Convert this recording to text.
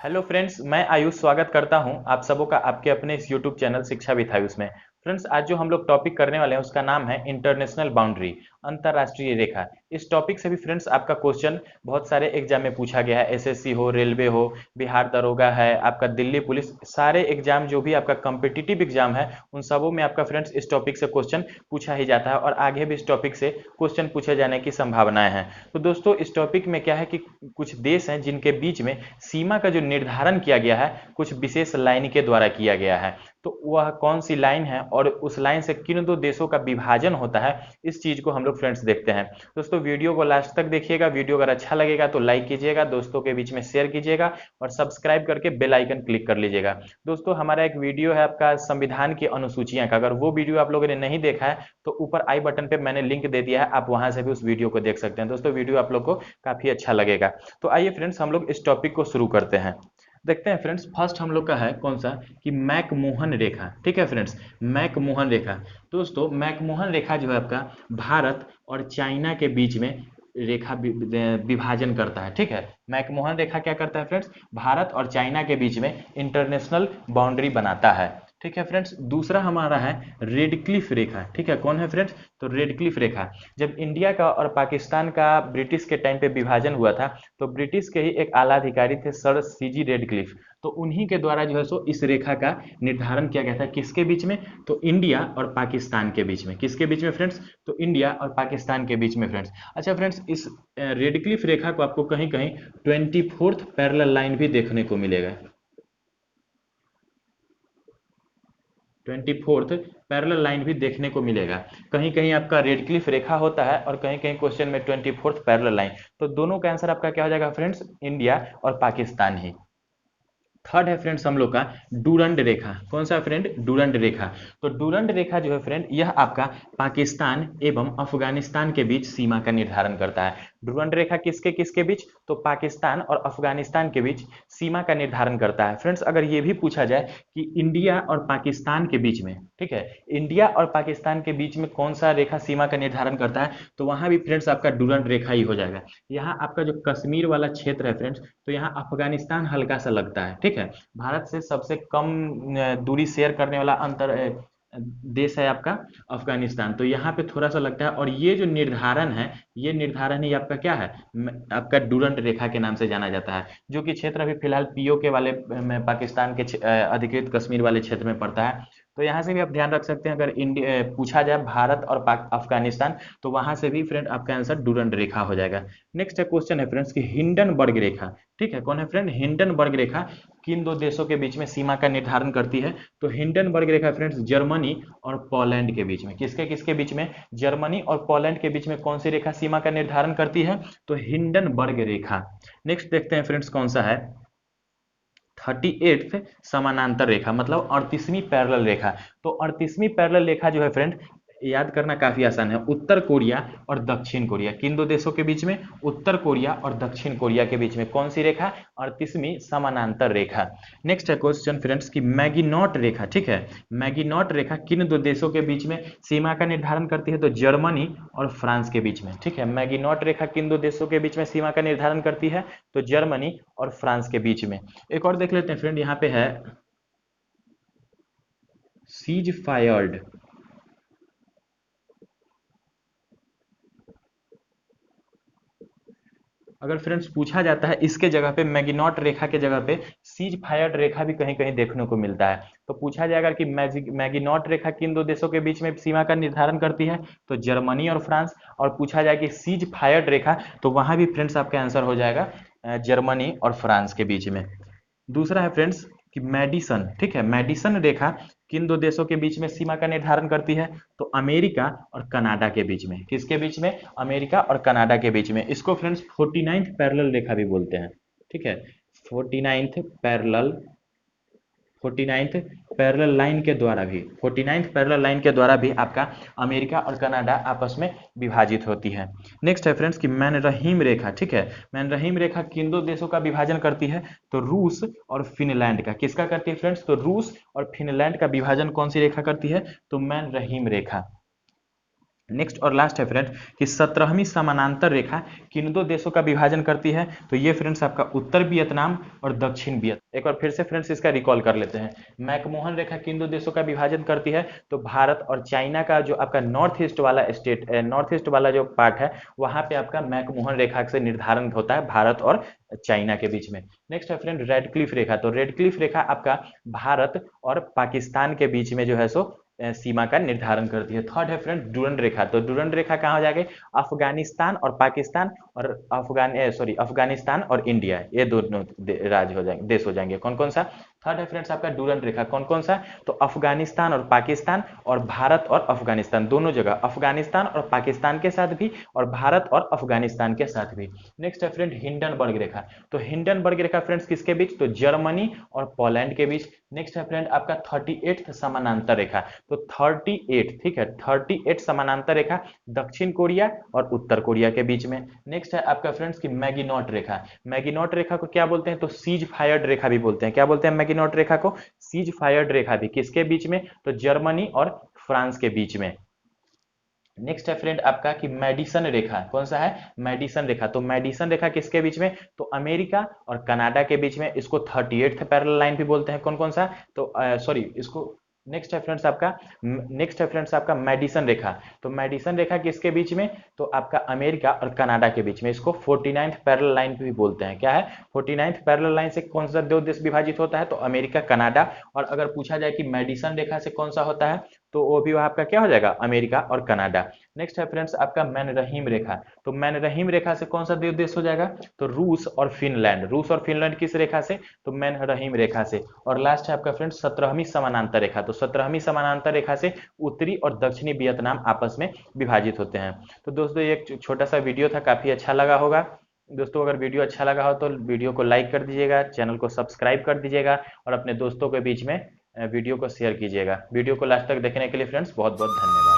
Hello friends, मैं आयुष स्वागत करता हूं आप सबों का आपके अपने इस यूट्यूब चैनल शिक्षा विद आयुष में। फ्रेंड्स, आज जो हम लोग टॉपिक करने वाले हैं उसका नाम है इंटरनेशनल बाउंड्री, अंतर्राष्ट्रीय रेखा। इस टॉपिक से भी फ्रेंड्स आपका क्वेश्चन बहुत सारे एग्जाम में पूछा गया है। एसएससी हो, रेलवे हो, बिहार दरोगा है, आपका दिल्ली पुलिस, सारे एग्जाम जो भी आपका कॉम्पिटिटिव एग्जाम है उन सबों में आपका फ्रेंड्स इस टॉपिक से क्वेश्चन पूछा ही जाता है और आगे भी इस टॉपिक से क्वेश्चन पूछे जाने की संभावनाएं हैं। तो दोस्तों, इस टॉपिक में क्या है कि कुछ देश हैं जिनके बीच में सीमा का जो निर्धारण किया गया है कुछ विशेष लाइन के द्वारा किया गया है। तो वह कौन सी लाइन है और उस लाइन से किन दो देशों का विभाजन होता है, इस चीज को हम लोग फ्रेंड्स देखते हैं। दोस्तों, वीडियो को लास्ट तक देखिएगा। वीडियो अगर अच्छा लगेगा तो लाइक कीजिएगा, दोस्तों के बीच में शेयर कीजिएगा और सब्सक्राइब करके बेल आइकन क्लिक कर लीजिएगा। दोस्तों, हमारा एक वीडियो है आपका संविधान की अनुसूचियां का, अगर वो वीडियो आप लोगों ने नहीं देखा है तो ऊपर आई बटन पे मैंने लिंक दे दिया है, आप वहां से भी उस वीडियो को देख सकते हैं। दोस्तों, वीडियो आप लोग को काफी अच्छा लगेगा। तो आइए फ्रेंड्स, हम लोग इस टॉपिक को शुरू करते हैं। देखते हैं फ्रेंड्स, फर्स्ट हम लोग का है कौन सा कि मैकमोहन रेखा। ठीक है फ्रेंड्स, मैकमोहन रेखा। दोस्तों, मैकमोहन रेखा जो है आपका भारत और चाइना के बीच में रेखा विभाजन करता है। ठीक है, मैकमोहन रेखा क्या करता है फ्रेंड्स, भारत और चाइना के बीच में इंटरनेशनल बाउंड्री बनाता है। ठीक है फ्रेंड्स, दूसरा हमारा है रेड क्लिफ रेखा। ठीक है, कौन है फ्रेंड्स, तो रेड क्लिफ रेखा। जब इंडिया का और पाकिस्तान का ब्रिटिश के टाइम पे विभाजन हुआ था तो ब्रिटिश के ही एक आला अधिकारी थे सर सीजी रेडक्लिफ, तो उन्हीं के द्वारा जो है सो इस रेखा का निर्धारण किया गया था। किसके बीच में, तो इंडिया और पाकिस्तान के बीच में। किसके बीच में फ्रेंड्स, तो इंडिया और पाकिस्तान के बीच में फ्रेंड्स। अच्छा फ्रेंड्स, इस रेडक्लिफ रेखा को आपको कहीं कहीं 24th पैरेलल लाइन भी देखने को मिलेगा। 24th पैरेलल लाइन भी देखने को मिलेगा। कहीं कहीं आपका रेड क्लिफ रेखा होता है और कहीं कहीं क्वेश्चन में 24th पैरेलल लाइन। तो दोनों का आंसर आपका क्या हो जाएगा फ्रेंड्स, इंडिया और पाकिस्तान ही। थर्ड है फ्रेंड्स हम लोग का डूरंड रेखा। कौन सा फ्रेंड, डूरंड रेखा। तो डूरंड रेखा जो है फ्रेंड, यह आपका पाकिस्तान एवं अफगानिस्तान के बीच सीमा का निर्धारण करता है। डूरंड रेखा किसके किसके बीच, तो पाकिस्तान और अफगानिस्तान के बीच सीमा का निर्धारण करता है। फ्रेंड्स, अगर ये भी पूछा जाए कि इंडिया और पाकिस्तान के बीच में, ठीक है, इंडिया और पाकिस्तान के बीच में कौन सा रेखा सीमा का निर्धारण करता है, तो वहां भी फ्रेंड्स आपका डूरंड रेखा ही हो जाएगा। यहाँ आपका जो कश्मीर वाला क्षेत्र है फ्रेंड्स, तो यहाँ अफगानिस्तान हल्का सा लगता है। ठीक है, भारत से सबसे कम दूरी शेयर करने वाला देश है आपका अफगानिस्तान, तो यहाँ पे थोड़ा सा लगता है। और ये जो निर्धारण है, ये निर्धारण ही आपका क्या है, आपका डूरंड रेखा के नाम से जाना जाता है, जो कि क्षेत्र अभी फिलहाल पीओके वाले में पाकिस्तान के अधिकृत कश्मीर वाले क्षेत्र में पड़ता है। तो यहाँ से भी आप ध्यान रख सकते हैं, अगर इंडिया पूछा जाए भारत और अफगानिस्तान, तो वहां से भी फ्रेंड आपका आंसर डूरंड रेखा हो जाएगा। नेक्स्ट क्वेश्चन है फ्रेंड्स कि हिंडनबर्ग रेखा। ठीक है, कौन है फ्रेंड, हिंडनबर्ग रेखा किन दो देशों के बीच में सीमा का निर्धारण करती है, तो हिंडनबर्ग रेखा फ्रेंड्स जर्मनी और पोलैंड के बीच में। किसके किसके बीच में, जर्मनी और पोलैंड के बीच में कौन सी रेखा सीमा का निर्धारण करती है, तो हिंडनबर्ग रेखा। नेक्स्ट देखते हैं फ्रेंड्स कौन सा है, 38th समानांतर रेखा, मतलब 38वीं पैरेलल रेखा। तो 38वीं पैरेलल रेखा जो है फ्रेंड, याद करना काफी आसान है, उत्तर कोरिया और दक्षिण कोरिया, किन दो देशों के बीच में, उत्तर कोरिया और दक्षिण कोरिया के बीच में कौन सी रेखा, 38वीं समानांतर रेखा। नेक्स्ट है क्वेश्चन फ्रेंड्स की मैगिनॉट रेखा। ठीक है, मैगिनॉट रेखा किन दो देशों के बीच में सीमा का निर्धारण करती है, तो जर्मनी और फ्रांस के बीच में। ठीक है, मैगिनॉट रेखा किन दो देशों के बीच में सीमा का निर्धारण करती है, तो जर्मनी और फ्रांस के बीच में। एक और देख लेते हैं फ्रेंड, यहाँ पे है सीज फायर्ड। अगर फ्रेंड्स पूछा जाता है इसके जगह पे, मैगिनॉट रेखा के जगह पे सीज फायर्ड रेखा भी कहीं कहीं देखने को मिलता है। तो पूछा जाएगा कि मैगिनॉट रेखा किन दो देशों के बीच में सीमा का निर्धारण करती है, तो जर्मनी और फ्रांस। और पूछा जाए कि सीज फायर्ड रेखा, तो वहां भी फ्रेंड्स आपका आंसर हो जाएगा जर्मनी और फ्रांस के बीच में। दूसरा है फ्रेंड्स कि मेडिसन। ठीक है, मेडिसन रेखा किन दो देशों के बीच में सीमा का निर्धारण करती है, तो अमेरिका और कनाडा के बीच में। किसके बीच में, अमेरिका और कनाडा के बीच में। इसको फ्रेंड्स 49th पैरेलल रेखा भी बोलते हैं। ठीक है, 49th parallel, 49th parallel line के द्वारा भी, 49th पैरेलल लाइन के द्वारा भी आपका अमेरिका और कनाडा आपस में विभाजित होती है। नेक्स्ट है फ्रेंड्स कि मैनरहीम रेखा। ठीक है, मैनरहीम रेखा किन दो देशों का विभाजन करती है, तो रूस और फिनलैंड का। किसका करती है फ्रेंड्स, तो रूस और फिनलैंड का विभाजन कौन सी रेखा करती है, तो मैनरहीम रेखा। नेक्स्ट और लास्ट है फ्रेंड्स कि 17वीं समानांतर रेखा किन दो देशों का विभाजन करती है? तो ये फ्रेंड्स आपका उत्तर वियतनाम और दक्षिण वियतनाम। एक बार फिर से फ्रेंड्स इसका रिकॉल कर लेते हैं। मैकमोहन रेखा किन दो देशों का विभाजन करती है? तो भारत और चाइना का जो आपका नॉर्थ ईस्ट वाला स्टेट, नॉर्थ ईस्ट वाला जो पार्ट है, वहां पे आपका मैकमोहन रेखा से निर्धारण होता है भारत और चाइना के बीच में। नेक्स्ट है फ्रेंड रेड क्लिफ रेखा। तो रेड क्लिफ रेखा आपका भारत और पाकिस्तान के बीच में जो है सो सीमा का निर्धारण करती है। थर्ड है फ्रेंड डुरंड रेखा। तो डुरंड रेखा कहाँ हो जाएगी? अफगानिस्तान और पाकिस्तान और अफगानिस्तान और इंडिया, ये दोनों राज्य हो जाएंगे, देश हो जाएंगे। कौन कौन सा? थर्ड है फ्रेंड्स आपका डुरंड रेखा। कौन कौन सा? तो अफगानिस्तान और पाकिस्तान और भारत और अफगानिस्तान दोनों जगह, अफगानिस्तान और पाकिस्तान के साथ भी और भारत और अफगानिस्तान के साथ भी। नेक्स्ट है फ्रेंड हिंडनबर्ग रेखा। तो हिंडनबर्ग रेखा फ्रेंड्स किसके बीच? तो जर्मनी और पोलैंड के बीच। नेक्स्ट है फ्रेंड आपका 38th समानांतर रेखा। तो 38, ठीक है, 38 समानांतर रेखा दक्षिण कोरिया और उत्तर कोरिया के बीच में। नेक्स्ट है आपका फ्रेंड्स की मैगिनॉट रेखा। मैगिनॉट रेखा को क्या बोलते हैं? तो सीज फायर्ड रेखा भी बोलते हैं। क्या बोलते हैं मैगिनॉट रेखा को? सीज फायर्ड रेखा भी। किसके बीच में? तो जर्मनी और फ्रांस के बीच में। नेक्स्ट है फ्रेंड आपका कि मेडिसन रेखा। कौन सा है? मेडिसन रेखा। तो मेडिसन रेखा किसके बीच में? तो अमेरिका और कनाडा के बीच में। इसको 38th पैरेलल लाइन भी बोलते हैं। कौन कौन सा? तो सॉरी, इसको नेक्स्ट है फ्रेंड्स आपका मेडिसन रेखा। तो मेडिसन रेखा किसके बीच में? तो आपका अमेरिका और कनाडा के बीच में। इसको 49th पैरेलल लाइन भी बोलते हैं। क्या है? 49th पैरेलल लाइन से कौन सा दो देश विभाजित होता है? तो अमेरिका, कनाडा। और अगर पूछा जाए कि मेडिसन रेखा से कौन सा होता है, तो वो भी आपका क्या हो जाएगा? अमेरिका और कनाडा। नेक्स्ट है फ्रेंड्स आपका मैनरहीम रेखा। तो मैनरहीम रेखा से कौन सा देश हो जाएगा? तो रूस और फिनलैंड। रूस और फिनलैंड किस रेखा से? तो मैनरहीम रेखा से। और लास्ट है आपका फ्रेंड्स 17वीं समानांतर रेखा। तो 17वीं समानांतर रेखा से उत्तरी और दक्षिणी वियतनाम आपस में विभाजित होते हैं। तो दोस्तों ये एक छोटा सा वीडियो था, काफी अच्छा लगा होगा दोस्तों। अगर वीडियो अच्छा लगा हो तो वीडियो को लाइक कर दीजिएगा, चैनल को सब्सक्राइब कर दीजिएगा और अपने दोस्तों के बीच में वीडियो को शेयर कीजिएगा। वीडियो को लास्ट तक देखने के लिए फ्रेंड्स बहुत बहुत धन्यवाद।